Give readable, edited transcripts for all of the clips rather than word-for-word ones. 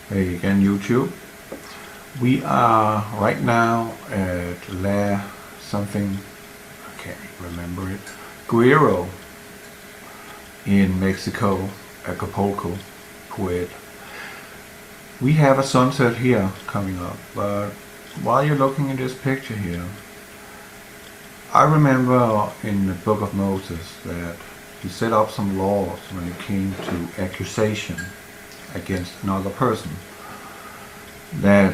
Hey again, YouTube. We are right now at something, I can't remember it, GUERRERO in Mexico, Acapulco, Puerto. We have a sunset here coming up, but while you're looking at this picture here, I remember in the book of Moses that he set up some laws when it came to accusation against another person, that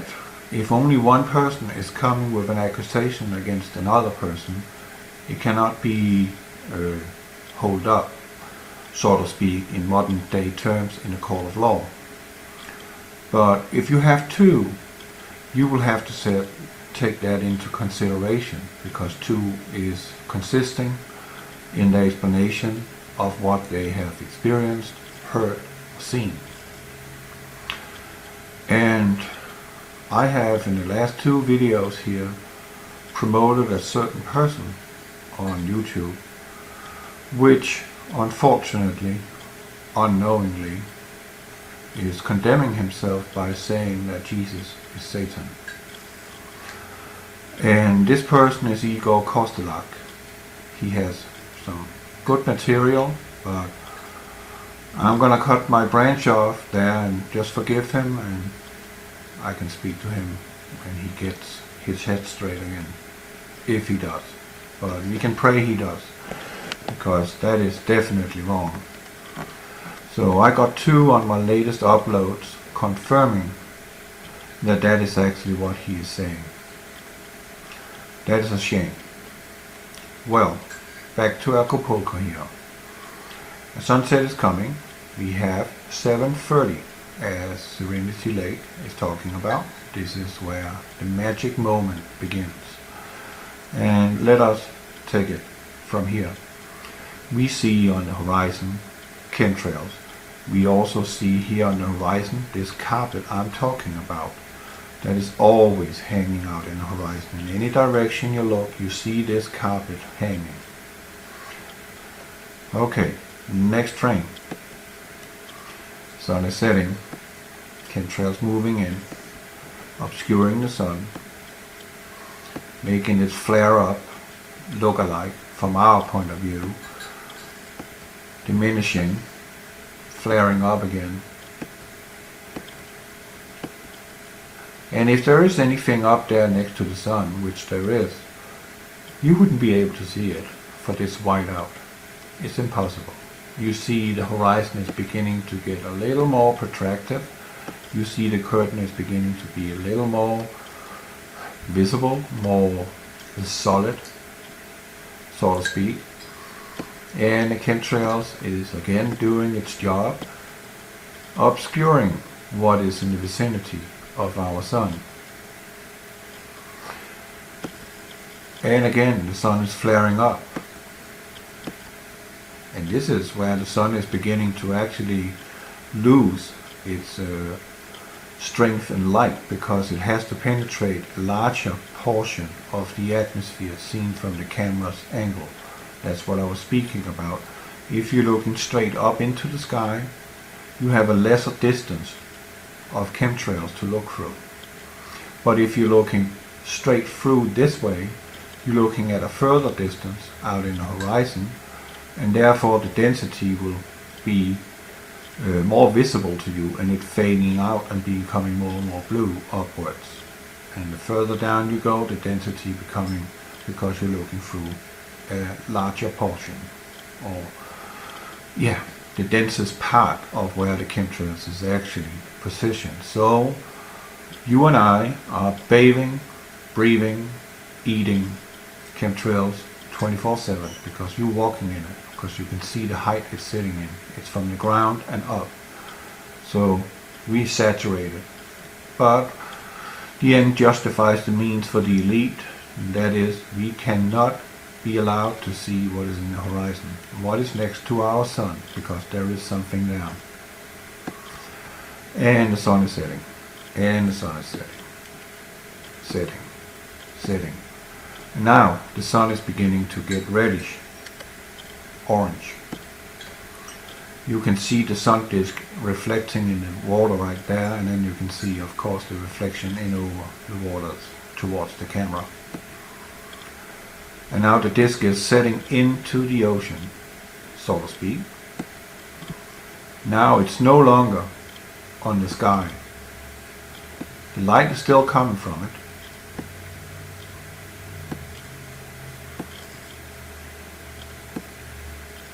if only one person is coming with an accusation against another person, it cannot be held up, so to speak, in modern day terms in a court of law. But if you have two, you will have to take that into consideration, because two is consisting in the explanation of what they have experienced, heard, or seen. And I have in the last two videos here promoted a certain person on YouTube, which unfortunately, unknowingly, is condemning himself by saying that Jesus is Satan. And this person is Igor Kostelak. He has some good material, but I'm gonna cut my branch off there and just forgive him, and I can speak to him when he gets his head straight again, if he does. But we can pray he does, because that is definitely wrong. So I got two on my latest uploads confirming that that is actually what he is saying. That is a shame. Well, back to Acapulco here. The sunset is coming. We have 7:30 as Serenity Lake is talking about. This is where the magic moment begins. And let us take it from here. We see on the horizon chemtrails. We also see here on the horizon this carpet I'm talking about that is always hanging out in the horizon. In any direction you look, you see this carpet hanging. Okay, next frame. Sun is setting, chemtrails moving in, obscuring the sun, making it flare up, look alike from our point of view, diminishing, flaring up again. And if there is anything up there next to the sun, which there is, you wouldn't be able to see it for this whiteout. It's impossible. You see the horizon is beginning to get a little more protracted. You see the curtain is beginning to be a little more visible, more solid, so to speak. And the chemtrails is again doing its job, obscuring what is in the vicinity of our sun. And again, the sun is flaring up. And this is where the sun is beginning to actually lose its strength and light, because it has to penetrate a larger portion of the atmosphere seen from the camera's angle. That's what I was speaking about. If you're looking straight up into the sky, you have a lesser distance of chemtrails to look through. But if you're looking straight through this way, you're looking at a further distance out in the horizon, and therefore the density will be more visible to you, and it fading out and becoming more and more blue upwards. And the further down you go, the density becoming, because you're looking through a larger portion, or the densest part of where the chemtrails is actually positioned. So you and I are bathing, breathing, eating chemtrails 24/7, because you're walking in it, because you can see the height it's sitting in. It's from the ground and up. So we saturate it. But the end justifies the means for the elite. And that is, we cannot be allowed to see what is in the horizon, what is next to our sun, because there is something there. And the sun is setting, and the sun is setting, setting. And now the sun is beginning to get reddish, orange. You can see the sun disk reflecting in the water right there, and then you can see, of course, the reflection in over the waters towards the camera. And now the disk is setting into the ocean, so to speak. Now it's no longer on the sky. The light is still coming from it.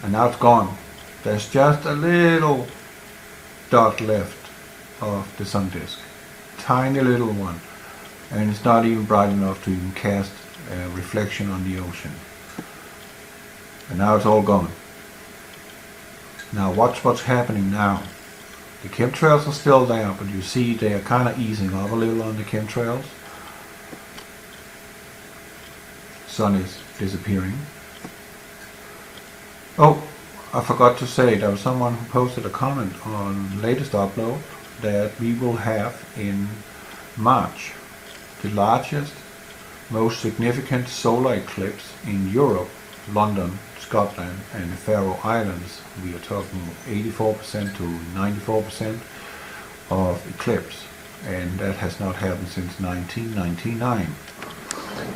And now it's gone. There's just a little dot left of the sun disk. Tiny little one. And it's not even bright enough to even cast a reflection on the ocean. And now it's all gone. Now watch what's happening now. The chemtrails are still there, but you see they are kind of easing up a little on the chemtrails. Sun is disappearing. Oh, I forgot to say, there was someone who posted a comment on the latest upload that we will have in March the largest, most significant solar eclipse in Europe, London, Scotland and the Faroe Islands. We are talking 84% to 94% of eclipse, and that has not happened since 1999.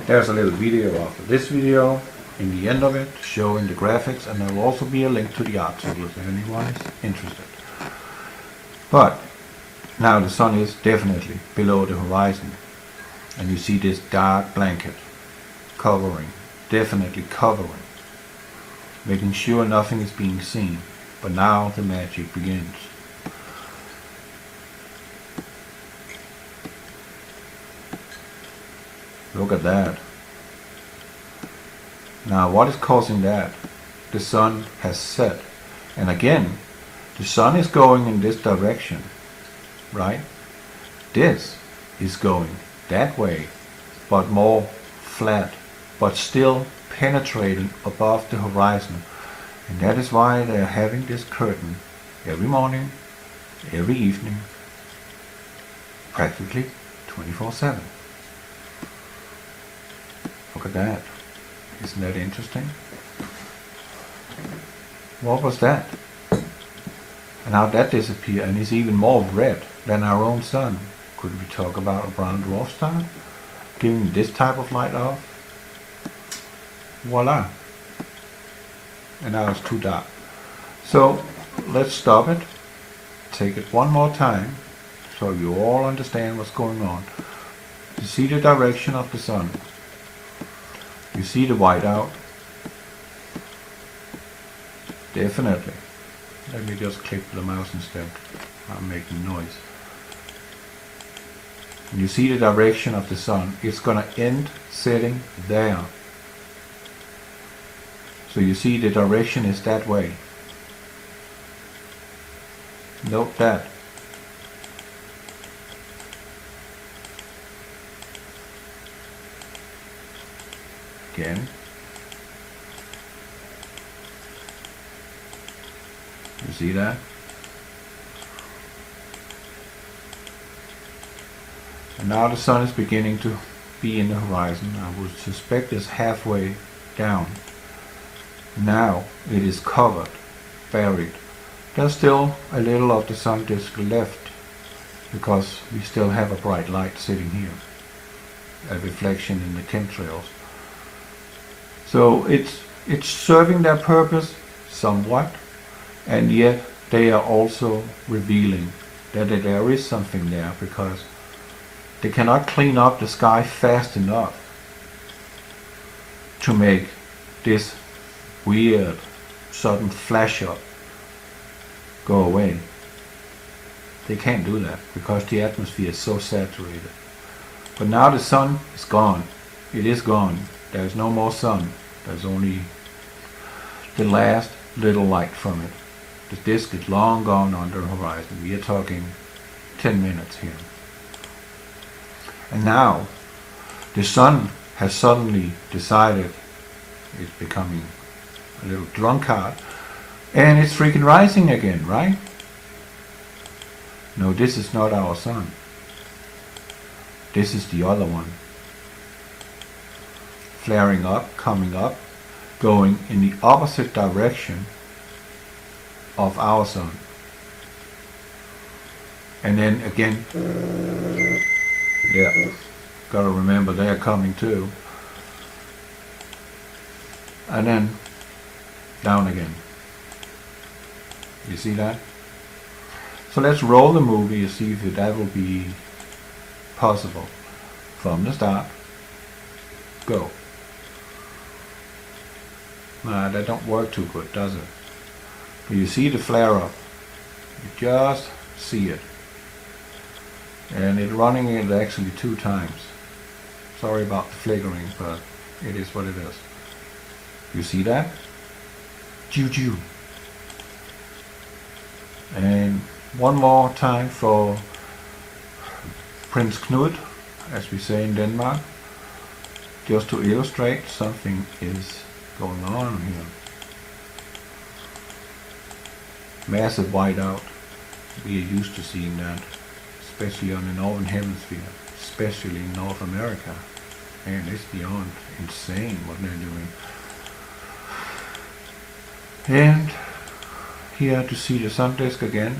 There's a little video after this video in the end of it showing the graphics, and there will also be a link to the article if anyone is interested. But now the sun is definitely below the horizon, and you see this dark blanket covering, definitely covering, making sure nothing is being seen. But now the magic begins. Look at that. Now what is causing that? The sun has set. And again, the sun is going in this direction, right? This is going that way, but more flat, but still penetrating above the horizon. And that is why they are having this curtain every morning, every evening, practically 24/7. Look at that. Isn't that interesting? What was that? And how that disappeared, and is even more red than our own sun. Could we talk about a brown dwarf star giving this type of light off? Voila. And now it's too dark. So let's stop it, take it one more time so you all understand what's going on. You see the direction of the sun. You see the whiteout. Definitely. Let me just click the mouse instead. I'm making noise. And you see the direction of the sun. It's going to end setting there. So you see the direction is that way. Note that. Again. You see that? And now the sun is beginning to be in the horizon. I would suspect it's halfway down. Now it is covered, buried. There's still a little of the sun disk left because we still have a bright light sitting here, a reflection in the chemtrails. So it's serving their purpose somewhat, and yet they are also revealing that there is something there, because they cannot clean up the sky fast enough to make this weird sudden flash up go away. They can't do that because the atmosphere is so saturated. But now the sun is gone. It is gone. There's no more sun. There's only the last little light from it. The disk is long gone under the horizon. We are talking 10 minutes here. And now the sun has suddenly decided it's becoming a little drunkard, and it's freaking rising again, right? No, this is not our sun. This is the other one. Flaring up, coming up, going in the opposite direction of our sun. And then again, yeah, gotta remember they're coming too. And then down again. You see that? So let's roll the movie and see if that will be possible. From the start, go. Nah, that don't work too good, does it? But you see the flare up. You just see it. And it's running it actually 2 times. Sorry about the flickering, but it is what it is. You see that? Choo-choo. And one more time for Prince Knud, as we say in Denmark, just to illustrate something is going on here. Massive whiteout. We are used to seeing that, especially on the northern hemisphere, especially in North America. And it's beyond insane what they're doing. And here to see the sun disk again,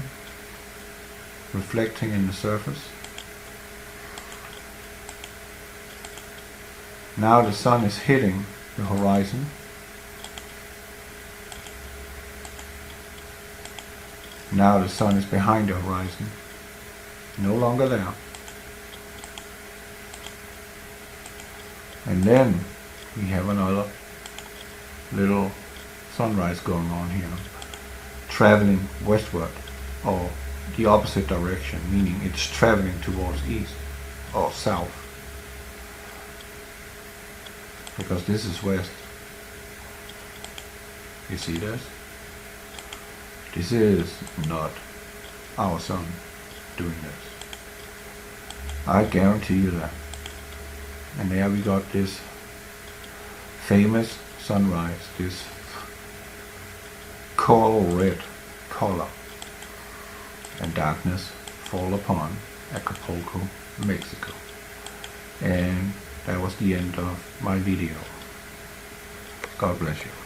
reflecting in the surface. Now the sun is hitting the horizon. Now the sun is behind the horizon, no longer there. And then we have another little sunrise going on here, traveling westward, or the opposite direction, meaning it's traveling towards east or south, because this is west. You see this? This is not our sun doing this. I guarantee you that. And there we got this famous sunrise, this coral red color, and darkness fall upon Acapulco, Mexico. And that was the end of my video. God bless you.